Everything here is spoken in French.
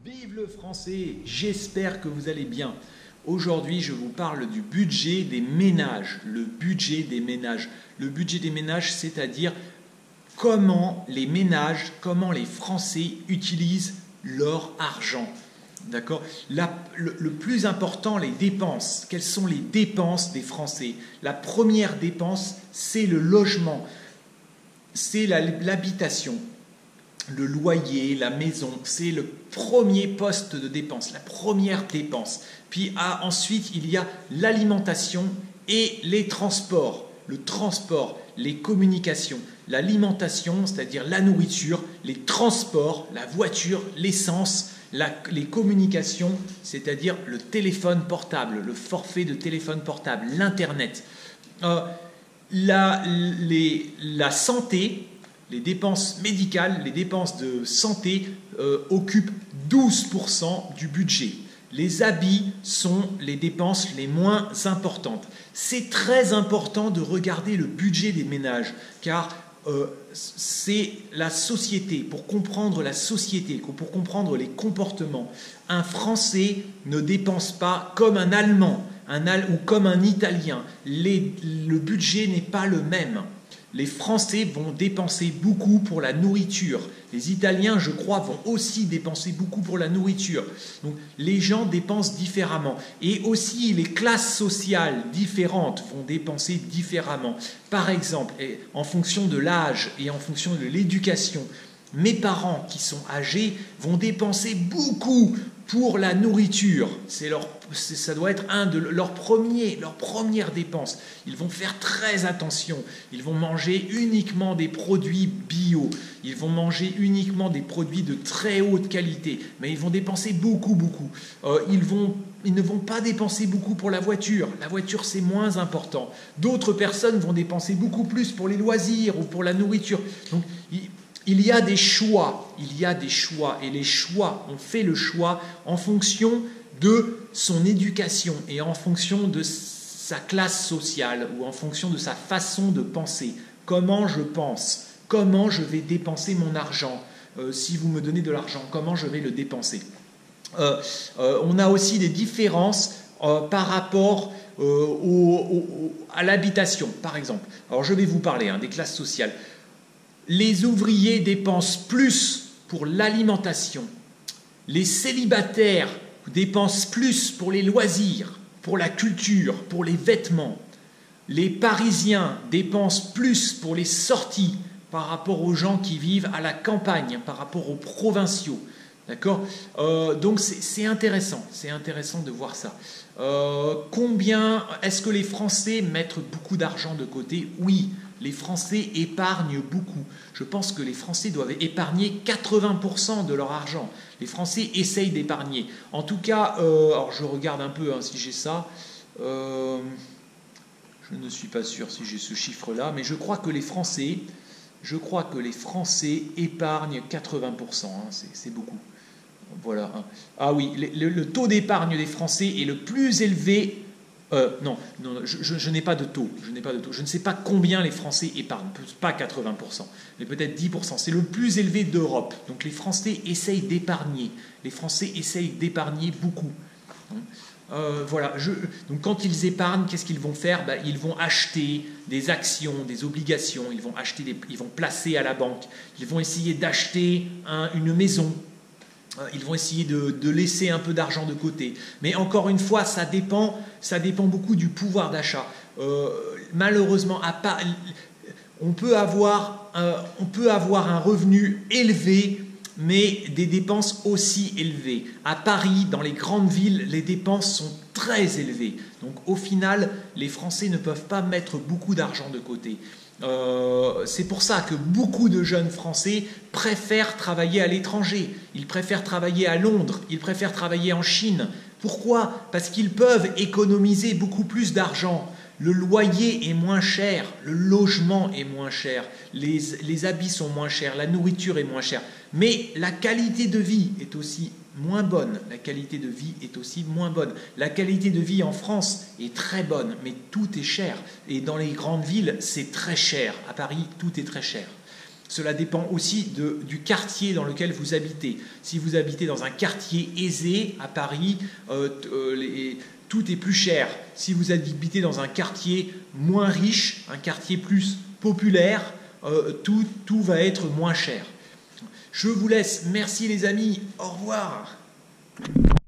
Vive le français, j'espère que vous allez bien. Aujourd'hui, je vous parle du budget des ménages. Le budget des ménages. Le budget des ménages, c'est-à-dire comment les ménages, comment les Français utilisent leur argent. D'accord ? Le plus important, les dépenses. Quelles sont les dépenses des Français ? La première dépense, c'est le logement. C'est l'habitation. Le loyer, la maison, c'est le premier poste de dépense, la première dépense. Puis ensuite, il y a l'alimentation et les transports. Le transport, les communications, l'alimentation, c'est-à-dire la nourriture, les transports, la voiture, l'essence, les communications, c'est-à-dire le téléphone portable, le forfait de téléphone portable, l'Internet. La santé, les dépenses médicales, les dépenses de santé occupent 12% du budget. Les habits sont les dépenses les moins importantes. C'est très important de regarder le budget des ménages, car c'est la société. Pour comprendre la société, pour comprendre les comportements, un Français ne dépense pas comme un Allemand ou comme un Italien. Le budget n'est pas le même. Les Français vont dépenser beaucoup pour la nourriture. Les Italiens, je crois, vont aussi dépenser beaucoup pour la nourriture. Donc, les gens dépensent différemment. Et aussi, les classes sociales différentes vont dépenser différemment. Par exemple, en fonction de l'âge et en fonction de l'éducation, mes parents qui sont âgés vont dépenser beaucoup pour la nourriture. Ça doit être un de leurs premières dépenses. Ils vont faire très attention. Ils vont manger uniquement des produits bio. Ils vont manger uniquement des produits de très haute qualité. Mais ils vont dépenser beaucoup. Ils ne vont pas dépenser beaucoup pour la voiture. La voiture, c'est moins important. D'autres personnes vont dépenser beaucoup plus pour les loisirs ou pour la nourriture. Donc, il y a des choix, et les choix, on fait le choix en fonction de son éducation et en fonction de sa classe sociale ou en fonction de sa façon de penser. Comment je pense, comment je vais dépenser mon argent, si vous me donnez de l'argent, comment je vais le dépenser. On a aussi des différences par rapport à l'habitation, par exemple. Alors je vais vous parler des classes sociales. Les ouvriers dépensent plus pour l'alimentation. Les célibataires dépensent plus pour les loisirs, pour la culture, pour les vêtements. Les Parisiens dépensent plus pour les sorties par rapport aux gens qui vivent à la campagne, par rapport aux provinciaux. D'accord ? Donc c'est intéressant de voir ça. Est-ce que les Français mettent beaucoup d'argent de côté ? Oui. Les Français épargnent beaucoup. Je pense que les Français doivent épargner 80% de leur argent. Les Français essayent d'épargner. En tout cas, alors je regarde un peu si j'ai ça. Je ne suis pas sûr si j'ai ce chiffre-là, mais je crois que les Français épargnent 80%. C'est beaucoup. Voilà. Ah oui, le taux d'épargne des Français est le plus élevé. Non, je n'ai pas de taux. Je ne sais pas combien les Français épargnent. Pas 80%, mais peut-être 10%. C'est le plus élevé d'Europe. Donc les Français essayent d'épargner. Les Français essayent d'épargner beaucoup. Voilà. Donc quand ils épargnent, qu'est-ce qu'ils vont faire ? Ils vont acheter des actions, des obligations. Ils vont placer à la banque. Ils vont essayer d'acheter une maison. Ils vont essayer de laisser un peu d'argent de côté. Mais encore une fois, ça dépend beaucoup du pouvoir d'achat. Malheureusement, on peut avoir un revenu élevé, mais des dépenses aussi élevées. À Paris, dans les grandes villes, les dépenses sont très élevées. Donc au final, les Français ne peuvent pas mettre beaucoup d'argent de côté. C'est pour ça que beaucoup de jeunes Français préfèrent travailler à l'étranger. Ils préfèrent travailler à Londres, ils préfèrent travailler en Chine. Pourquoi ? Parce qu'ils peuvent économiser beaucoup plus d'argent. Le loyer est moins cher, le logement est moins cher, les habits sont moins chers, la nourriture est moins chère. Mais la qualité de vie est aussi moins bonne. La qualité de vie en France est très bonne, mais tout est cher. Et dans les grandes villes, c'est très cher. À Paris, tout est très cher. Cela dépend aussi du quartier dans lequel vous habitez. Si vous habitez dans un quartier aisé à Paris, tout est plus cher. Si vous habitez dans un quartier moins riche, un quartier plus populaire, tout va être moins cher. Je vous laisse. Merci les amis. Au revoir.